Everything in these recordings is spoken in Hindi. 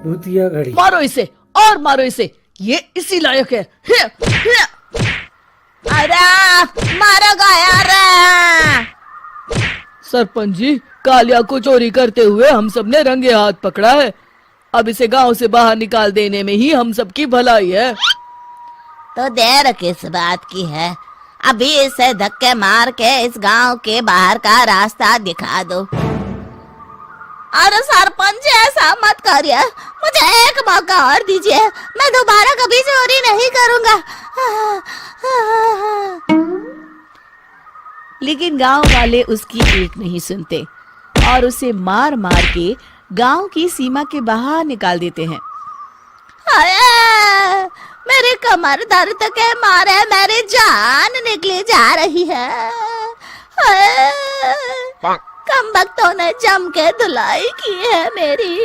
भूतिया घड़ी। मारो इसे और मारो इसे, ये इसी लायक है। अरे मारो यार। सरपंच जी, कालिया को चोरी करते हुए हम सब ने रंगे हाथ पकड़ा है। अब इसे गांव से बाहर निकाल देने में ही हम सबकी भलाई है। तो देर किस बात की है, अभी इसे धक्के मार के इस गांव के बाहर का रास्ता दिखा दो। अरे सरपंच ऐसा मत करिए, मुझे एक मौका और दीजिए, मैं दोबारा कभी चोरी नहीं करूंगा। लेकिन गांव वाले उसकी एक नहीं सुनते और उसे मार मार के गांव की सीमा के बाहर निकाल देते हैं। मेरी कमर दर्द के मारे मेरी जान निकली जा रही है। कमबख्तों ने जम के धुलाई की है मेरी।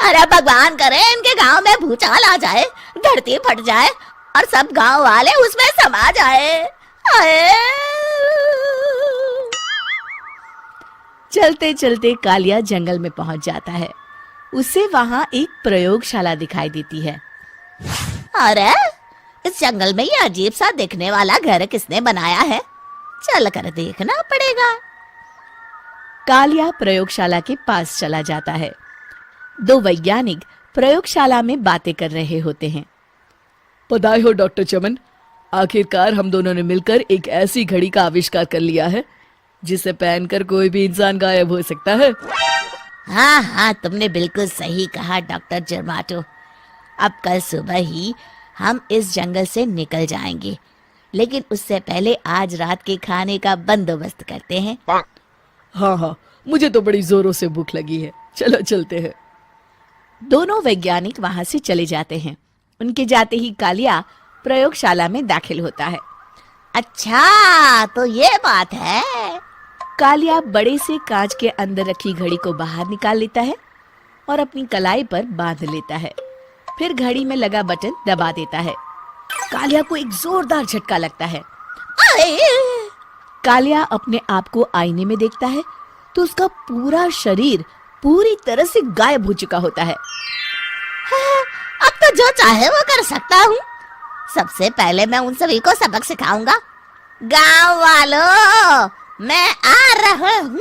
अरे भगवान करे इनके गांव में भूचाल आ जाए, धरती फट जाए और सब गांव वाले उसमें समा जाए। चलते चलते कालिया जंगल में पहुंच जाता है। उसे वहां एक प्रयोगशाला दिखाई देती है। अरे इस जंगल में ये अजीब सा दिखने वाला घर किसने बनाया है, चल कर देखना पड़ेगा। कालिया प्रयोगशाला के पास चला जाता है। दो वैज्ञानिक प्रयोगशाला में बातें कर रहे होते हैं। बधाई हो डॉक्टर चमन, आखिरकार हम दोनों ने मिलकर एक ऐसी घड़ी का आविष्कार कर लिया है जिसे पहनकर कोई भी इंसान गायब हो सकता है। हाँ हाँ, तुमने बिल्कुल सही कहा डॉक्टर जर्माटो। अब कल सुबह ही हम इस जंगल से निकल जाएंगे, लेकिन उससे पहले आज रात के खाने का बंदोबस्त करते हैं। हाँ हाँ, मुझे तो बड़ी जोरों से भूख लगी है, चलो चलते हैं। दोनों वैज्ञानिक वहां से चले जाते हैं। उनके जाते ही कालिया प्रयोगशाला में दाखिल होता है। अच्छा तो ये बात है। कालिया बड़े से कांच के अंदर रखी घड़ी को बाहर निकाल लेता है और अपनी कलाई पर बांध लेता है। फिर घड़ी में लगा बटन दबा देता है। कालिया को एक जोरदार झटका लगता है। कालिया अपने आप को आईने में देखता है तो उसका पूरा शरीर पूरी तरह से गायब हो चुका होता है। अब तो जो चाहे वो कर सकता हूँ। सबसे पहले मैं उन सभी को सबक सिखाऊंगा। गांव वालों, मैं आ रहा हूँ।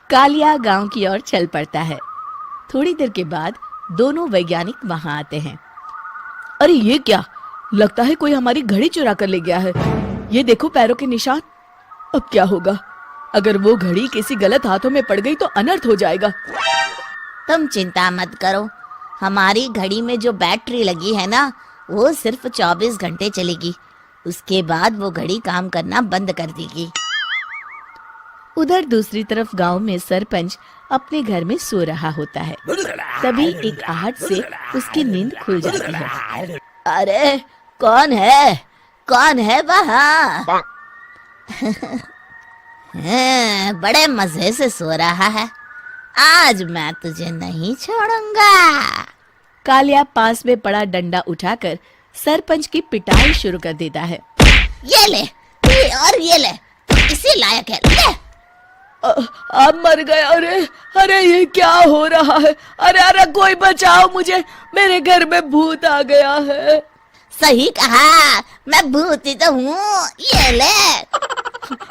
कालिया गांव की ओर चल पड़ता है। थोड़ी देर के बाद दोनों वैज्ञानिक वहां आते हैं। अरे ये क्या, लगता है कोई हमारी घड़ी चुरा कर ले गया है। ये देखो पैरों के निशान। अब क्या होगा, अगर वो घड़ी किसी गलत हाथों में पड़ गई तो अनर्थ हो जाएगा। तुम चिंता मत करो, हमारी घड़ी में जो बैटरी लगी है ना, वो सिर्फ 24 घंटे चलेगी। उसके बाद वो घड़ी काम करना बंद कर देगी। उधर दूसरी तरफ गांव में सरपंच अपने घर में सो रहा होता है। तभी एक आहट से उसकी नींद खुल जाती है। अरे कौन है वहाँ? बड़े मजे से सो रहा है, आज मैं तुझे नहीं छोड़ूंगा। कालिया पास में पड़ा डंडा उठाकर सरपंच की पिटाई शुरू कर देता है। ये ले और ये ले, इसी लायक है, ले। अब मर गया। अरे ये क्या हो रहा है? अरे कोई बचाओ मुझे, मेरे घर में भूत आ गया है। सही कहा, मैं भूत ही तो हूँ, ये ले।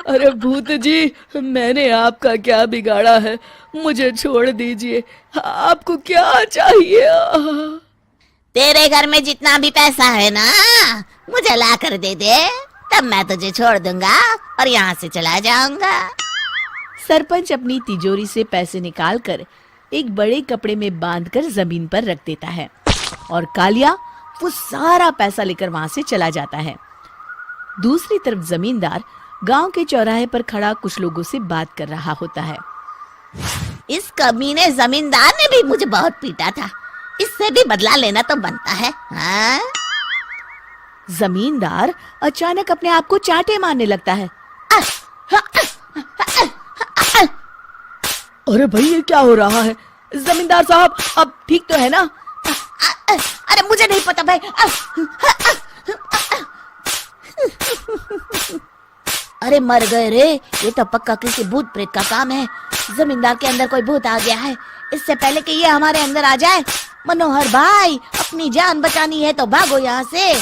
अरे भूत जी, मैंने आपका क्या बिगाड़ा है, मुझे छोड़ दीजिए। आपको क्या चाहिए? तेरे घर में जितना भी पैसा है ना, मुझे ला कर दे दे, तब मैं तुझे छोड़ दूंगा और यहाँ से चला जाऊंगा। सरपंच अपनी तिजोरी से पैसे निकालकर एक बड़े कपड़े में बांधकर जमीन पर रख देता है और कालिया वो सारा पैसा लेकर वहां से चला जाता है। दूसरी तरफ जमींदार गांव के चौराहे पर खड़ा कुछ लोगों से बात कर रहा होता है। इस कमीने जमींदार ने भी मुझे बहुत पीटा था, इससे भी बदला लेना तो बनता है। हाँ? जमींदार अचानक अपने आप को चांटे मारने लगता है। अरे भाई ये क्या हो रहा है? जमींदार साहब अब ठीक तो है ना? अरे मुझे नहीं पता भाई। अरे मर गए रे, ये तो पक्का किसी भूत प्रेत का काम है। जमींदार के अंदर कोई भूत आ गया है। इससे पहले कि ये हमारे अंदर आ जाए, मनोहर भाई अपनी जान बचानी है तो भागो यहाँ से।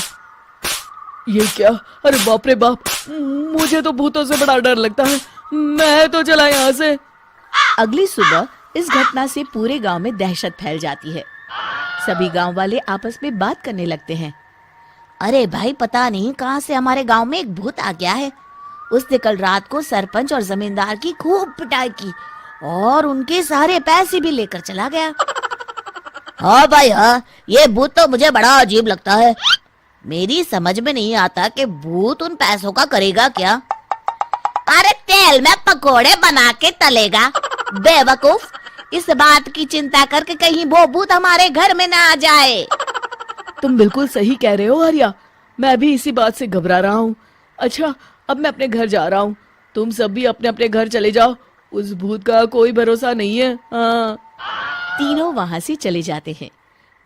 ये क्या? अरे बाप रे बाप, मुझे तो भूतों से बड़ा डर लगता है, मैं तो चला यहाँ से। अगली सुबह इस घटना से पूरे गांव में दहशत फैल जाती है। सभी गांव वाले आपस में बात करने लगते हैं। अरे भाई, पता नहीं कहाँ से हमारे गांव में एक भूत आ गया है। उसने कल रात को सरपंच और जमींदार की खूब पिटाई की और उनके सारे पैसे भी लेकर चला गया। हाँ भाई हाँ, ये भूत तो मुझे बड़ा अजीब लगता है। मेरी समझ में नहीं आता कि भूत उन पैसों का करेगा क्या। अरे तेल में पकोड़े बना के तलेगा, बेवकूफ। इस बात की चिंता करके कहीं वो भूत हमारे घर में ना आ जाए। तुम बिल्कुल सही कह रहे हो आर्या, मैं भी इसी बात से घबरा रहा हूँ। अच्छा, अब मैं अपने घर जा रहा हूँ, तुम सब भी अपने अपने घर चले जाओ, उस भूत का कोई भरोसा नहीं है। हाँ। तीनों वहां से चले जाते हैं।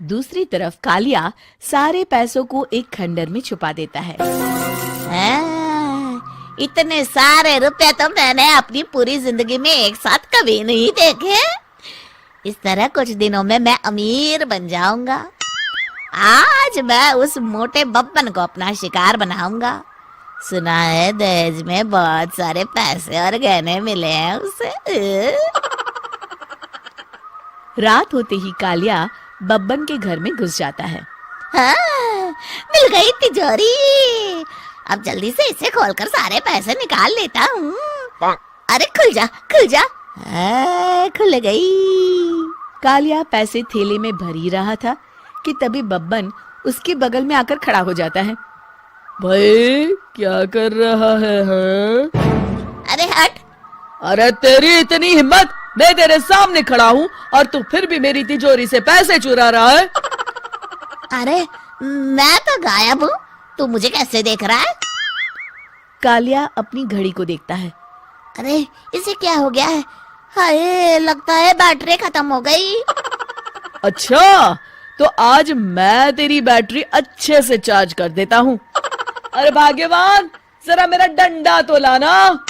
दूसरी तरफ कालिया सारे पैसों को एक खंडर में छुपा देता है। इतने सारे रुपए तो मैंने अपनी पूरी जिंदगी में एक साथ कभी नहीं देखे। इस तरह कुछ दिनों में मैं अमीर बन जाऊंगा। आज मैं उस मोटे बब्बन को अपना शिकार बनाऊंगा। सुना है दहेज में बहुत सारे पैसे और गहने मिले हैं उसे। रात होते ही कालिया बब्बन के घर में घुस जाता है। हाँ, मिल गई तिजोरी। अब जल्दी से इसे खोलकर सारे पैसे निकाल लेता हूँ। अरे खुल जा, खुल जा। खुल गई। कालिया पैसे थैले में भर ही रहा था कि तभी बब्बन उसके बगल में आकर खड़ा हो जाता है। भाई क्या कर रहा है? हाँ? अरे हट। अरे तेरी इतनी हिम्मत, मैं तेरे सामने खड़ा हूँ और तू फिर भी मेरी तिजोरी से पैसे चुरा रहा है। अरे मैं तो गायब हूँ, तू मुझे कैसे देख रहा है? कालिया अपनी घड़ी को देखता है। अरे इसे क्या हो गया है? हाय, लगता है बैटरी खत्म हो गई। अच्छा, तो आज मैं तेरी बैटरी अच्छे से चार्ज कर देता हूँ। अरे भाग्यवान, जरा मेरा डंडा तो लाना।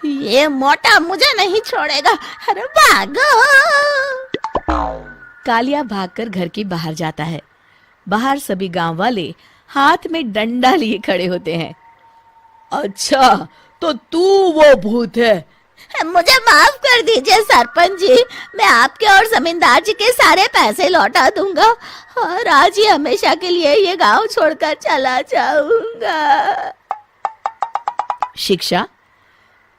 ये मोटा मुझे नहीं छोड़ेगा। अरे भागो। कालिया भागकर घर के बाहर जाता है। बाहर सभी गांव वाले हाथ में डंडा लिए खड़े होते हैं। अच्छा, तो तू वो भूत है? मुझे माफ कर दीजिए सरपंच जी, मैं आपके और जमींदार जी के सारे पैसे लौटा दूंगा और आज ही हमेशा के लिए ये गांव छोड़कर चला जाऊंगा। शिक्षा: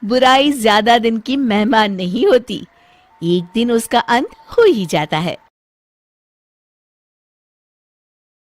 बुराई ज्यादा दिन की मेहमान नहीं होती, एक दिन उसका अंत हो ही जाता है।